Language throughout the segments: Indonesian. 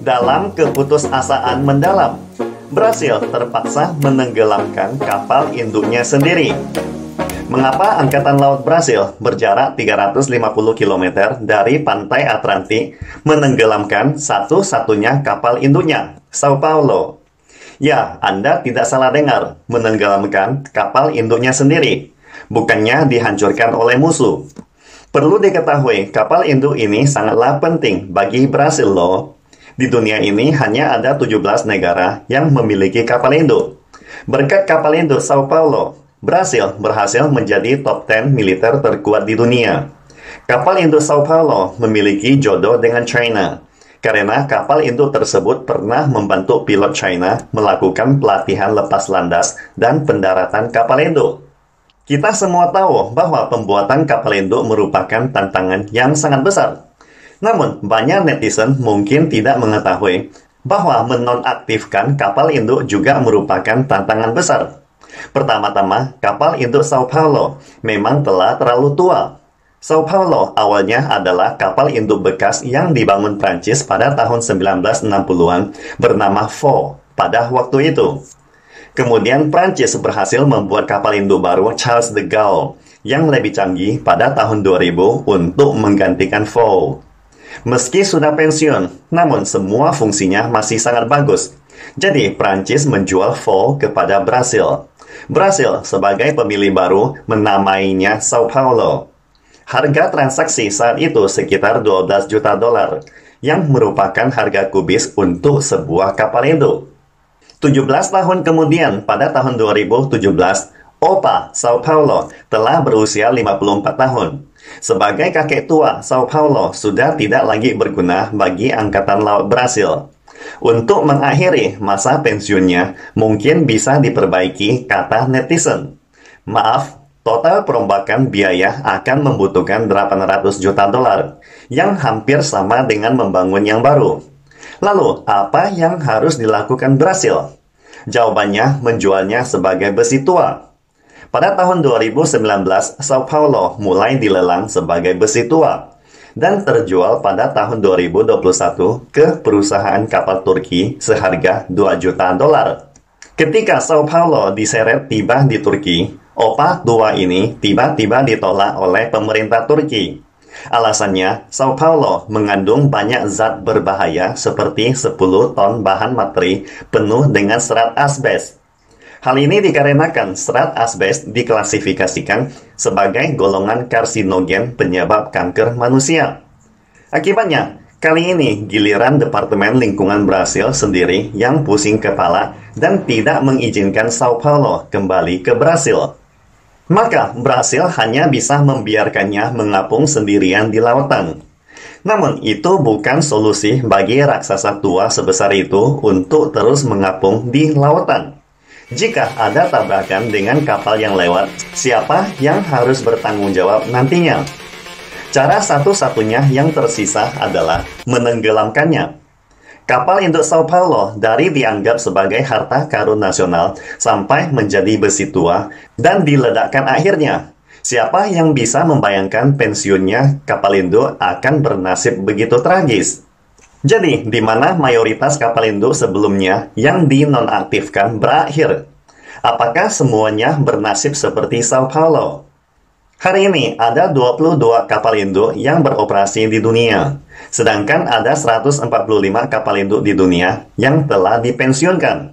Dalam keputusasaan mendalam, Brasil terpaksa menenggelamkan kapal induknya sendiri. Mengapa Angkatan Laut Brasil berjarak 350 km dari pantai Atlantik menenggelamkan satu-satunya kapal induknya, Sao Paulo? Ya, Anda tidak salah dengar, menenggelamkan kapal induknya sendiri. Bukannya dihancurkan oleh musuh. Perlu diketahui, kapal induk ini sangatlah penting bagi Brasil loh. Di dunia ini hanya ada 17 negara yang memiliki kapal induk. Berkat kapal induk Sao Paulo, Brasil berhasil menjadi top 10 militer terkuat di dunia. Kapal induk Sao Paulo memiliki jodoh dengan China, karena kapal induk tersebut pernah membantu pilot China melakukan pelatihan lepas landas dan pendaratan kapal induk. Kita semua tahu bahwa pembuatan kapal induk merupakan tantangan yang sangat besar. Namun, banyak netizen mungkin tidak mengetahui bahwa menonaktifkan kapal induk juga merupakan tantangan besar. Pertama-tama, kapal induk Sao Paulo memang telah terlalu tua. Sao Paulo awalnya adalah kapal induk bekas yang dibangun Prancis pada tahun 1960-an bernama Faux pada waktu itu. Kemudian Prancis berhasil membuat kapal induk baru Charles de Gaulle yang lebih canggih pada tahun 2000 untuk menggantikan Faux. Meski sudah pensiun, namun semua fungsinya masih sangat bagus. Jadi, Prancis menjual Faux kepada Brasil. Brasil sebagai pemilik baru menamainya Sao Paulo. Harga transaksi saat itu sekitar 12 juta dolar, yang merupakan harga kubis untuk sebuah kapal induk. 17 tahun kemudian, pada tahun 2017, Opa Sao Paulo telah berusia 54 tahun. Sebagai kakek tua, Sao Paulo sudah tidak lagi berguna bagi Angkatan Laut Brasil. Untuk mengakhiri masa pensiunnya, mungkin bisa diperbaiki, kata netizen. Maaf, total perombakan biaya akan membutuhkan 800 juta dolar, yang hampir sama dengan membangun yang baru. Lalu, apa yang harus dilakukan Brasil? Jawabannya, menjualnya sebagai besi tua. Pada tahun 2019, Sao Paulo mulai dilelang sebagai besi tua dan terjual pada tahun 2021 ke perusahaan kapal Turki seharga 2 juta dolar. Ketika Sao Paulo diseret tiba di Turki, Opa tua ini tiba-tiba ditolak oleh pemerintah Turki. Alasannya, Sao Paulo mengandung banyak zat berbahaya seperti 10 ton bahan materi penuh dengan serat asbes. Hal ini dikarenakan serat asbes diklasifikasikan sebagai golongan karsinogen penyebab kanker manusia. Akibatnya, kali ini giliran Departemen Lingkungan Brasil sendiri yang pusing kepala dan tidak mengizinkan Sao Paulo kembali ke Brasil. Maka, Brasil hanya bisa membiarkannya mengapung sendirian di lautan. Namun, itu bukan solusi bagi raksasa tua sebesar itu untuk terus mengapung di lautan. Jika ada tabrakan dengan kapal yang lewat, siapa yang harus bertanggung jawab nantinya? Cara satu-satunya yang tersisa adalah menenggelamkannya. Kapal induk Sao Paulo dari dianggap sebagai harta karun nasional sampai menjadi besi tua dan diledakkan akhirnya. Siapa yang bisa membayangkan pensiunnya kapal induk akan bernasib begitu tragis? Jadi, di mana mayoritas kapal induk sebelumnya yang dinonaktifkan berakhir? Apakah semuanya bernasib seperti Sao Paulo? Hari ini ada 22 kapal induk yang beroperasi di dunia, sedangkan ada 145 kapal induk di dunia yang telah dipensiunkan.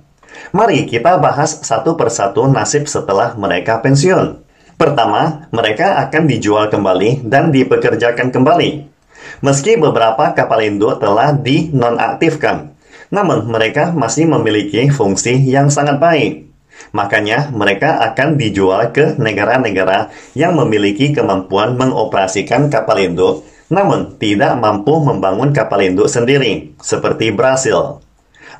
Mari kita bahas satu persatu nasib setelah mereka pensiun. Pertama, mereka akan dijual kembali dan dipekerjakan kembali. Meski beberapa kapal induk telah dinonaktifkan, namun mereka masih memiliki fungsi yang sangat baik. Makanya mereka akan dijual ke negara-negara yang memiliki kemampuan mengoperasikan kapal induk, namun tidak mampu membangun kapal induk sendiri, seperti Brasil.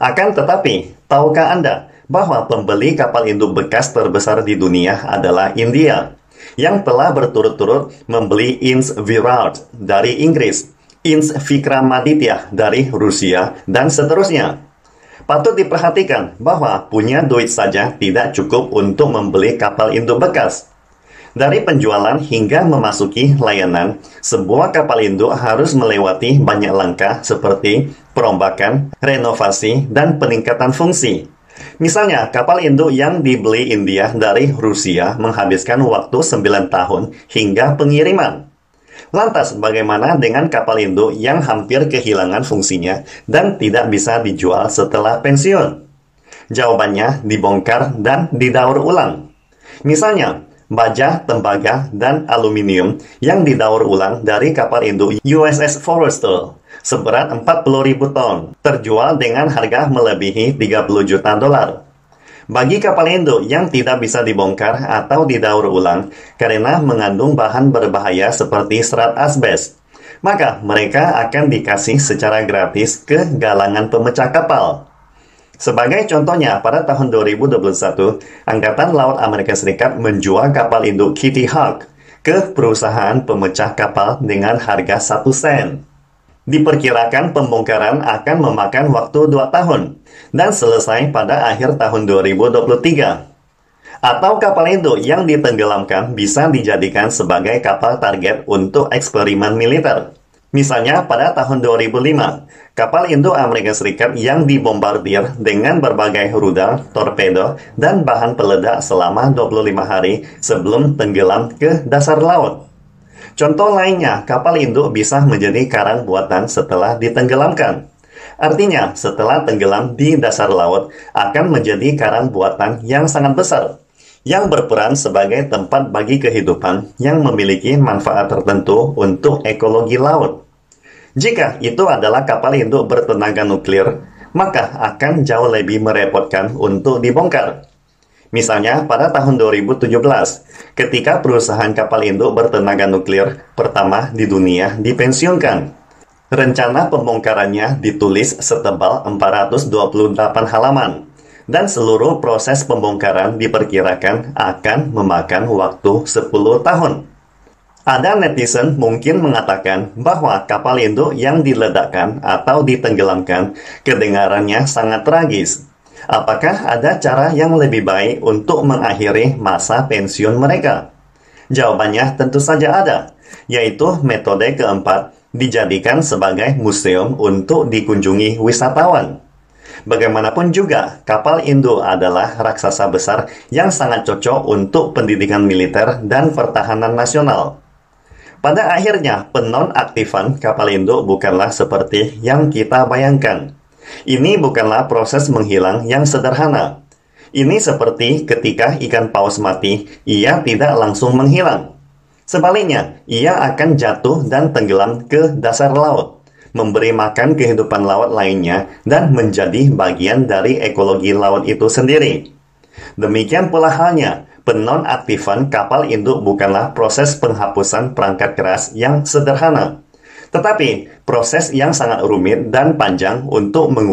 Akan tetapi, tahukah Anda bahwa pembeli kapal induk bekas terbesar di dunia adalah India, yang telah berturut-turut membeli Inns Virat dari Inggris, Inns Vikramaditya dari Rusia, dan seterusnya. Patut diperhatikan bahwa punya duit saja tidak cukup untuk membeli kapal induk bekas. Dari penjualan hingga memasuki layanan, sebuah kapal induk harus melewati banyak langkah seperti perombakan, renovasi, dan peningkatan fungsi. Misalnya, kapal induk yang dibeli India dari Rusia menghabiskan waktu 9 tahun hingga pengiriman. Lantas, bagaimana dengan kapal induk yang hampir kehilangan fungsinya dan tidak bisa dijual setelah pensiun? Jawabannya dibongkar dan didaur ulang. Misalnya, baja, tembaga, dan aluminium yang didaur ulang dari kapal induk USS Forrestal seberat 40.000 ton, terjual dengan harga melebihi 30 juta dolar. Bagi kapal induk yang tidak bisa dibongkar atau didaur ulang karena mengandung bahan berbahaya seperti serat asbes, maka mereka akan dikasih secara gratis ke galangan pemecah kapal. Sebagai contohnya, pada tahun 2021, Angkatan Laut Amerika Serikat menjual kapal induk Kitty Hawk ke perusahaan pemecah kapal dengan harga 1 sen. Diperkirakan pembongkaran akan memakan waktu 2 tahun dan selesai pada akhir tahun 2023. Atau kapal induk yang ditenggelamkan bisa dijadikan sebagai kapal target untuk eksperimen militer. Misalnya pada tahun 2005, kapal induk Amerika Serikat yang dibombardir dengan berbagai rudal, torpedo, dan bahan peledak selama 25 hari sebelum tenggelam ke dasar laut. Contoh lainnya, kapal induk bisa menjadi karang buatan setelah ditenggelamkan. Artinya, setelah tenggelam di dasar laut, akan menjadi karang buatan yang sangat besar, yang berperan sebagai tempat bagi kehidupan yang memiliki manfaat tertentu untuk ekologi laut. Jika itu adalah kapal induk bertenaga nuklir, maka akan jauh lebih merepotkan untuk dibongkar. Misalnya pada tahun 2017, ketika perusahaan kapal induk bertenaga nuklir pertama di dunia dipensiunkan. Rencana pembongkarannya ditulis setebal 428 halaman, dan seluruh proses pembongkaran diperkirakan akan memakan waktu 10 tahun. Ada netizen mungkin mengatakan bahwa kapal induk yang diledakkan atau ditenggelamkan kedengarannya sangat tragis. Apakah ada cara yang lebih baik untuk mengakhiri masa pensiun mereka? Jawabannya tentu saja ada, yaitu metode keempat, dijadikan sebagai museum untuk dikunjungi wisatawan. Bagaimanapun juga, kapal induk adalah raksasa besar yang sangat cocok untuk pendidikan militer dan pertahanan nasional. Pada akhirnya, penonaktifan kapal induk bukanlah seperti yang kita bayangkan. Ini bukanlah proses menghilang yang sederhana. Ini seperti ketika ikan paus mati, ia tidak langsung menghilang. Sebaliknya, ia akan jatuh dan tenggelam ke dasar laut, memberi makan kehidupan laut lainnya, dan menjadi bagian dari ekologi laut itu sendiri. Demikian pula halnya, penonaktifan kapal induk bukanlah proses penghapusan perangkat keras yang sederhana, tetapi proses yang sangat rumit dan panjang untuk mengubah